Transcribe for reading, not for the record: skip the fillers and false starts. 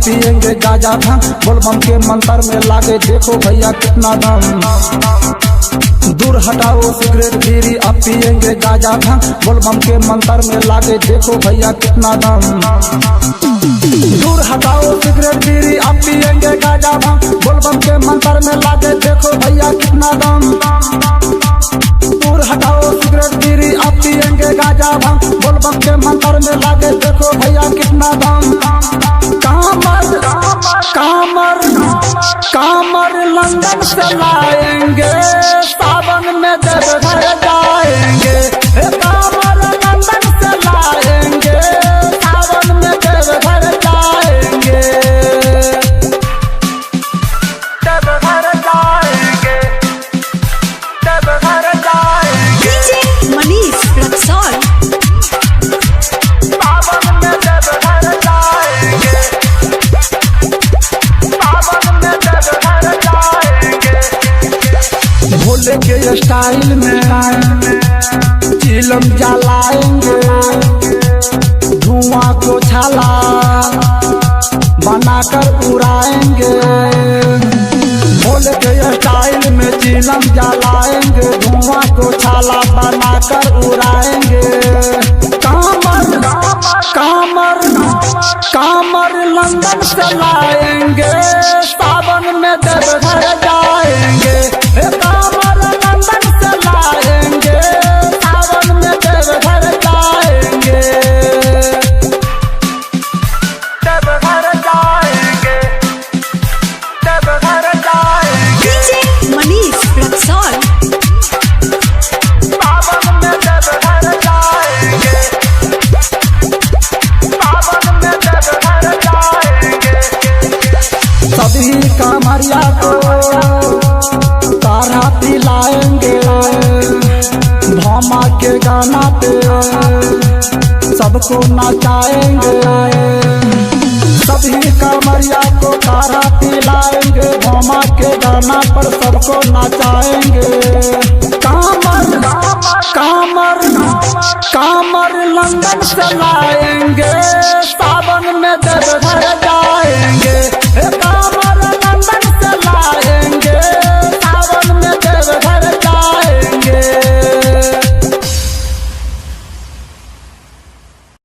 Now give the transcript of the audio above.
पियेंगे गाजा भांग, बोलबम के मंत्र में लागे देखो भैया कितना दम। दूर हटाओ सिगरेट बीड़ी, अब पियेंगे गाजा भांग, बोलबम के मंत्र में लागे देखो भैया कितना दम। दूर हटाओ सिगरेट बीड़ी, अब पियेंगे गाजा भांग, बोलबम के मंत्र में लागे देखो भैया कितना दम। दूर हटाओ सिगरेट बीड़ी, अब पियेंगे गाजा भांग, बोलबम के मंत्र में लागे देखो भैया कितना दम। कामर कामर कामर लंदन से लाएंगे, सावन में देवघर जाएंगे। कामर लंदन से लाएंगे, सावन में देवघर जाएंगे। देवघर जाएंगे, देवघर जाएंगे। डीजे मनीष रक्सौल। सावन में देवघर जाएंगे, सावन में देवघर जाएंगे। भोले के स्टाइल में चिलम जलाएंगे, धुआं को छाला बनाकर उड़ाएंगे। भोले के स्टाइल में चिलम जलाएंगे, धुआं को छाला बनाकर उड़ाएंगे। कामर कामर कामर लंदन से लाएंगे, सावन में देवघर जाएंगे। कामर लंदन से लाएंगे, सावन में देवघर जाएंगे। देवघर जाएंगे, देवघर जाएंगे। डीजे मनीष रक्सौल। सावन में देवघर जाएंगे, सावन में देवघर जाएंगे। सभी कांवरिया को तारा पिलाएंगे, भामा के गाना पे सबको नचाएंगे। सभी कांवरिया को तारा पिलाएंगे, भामा के गाना पर सबको नचाएंगे।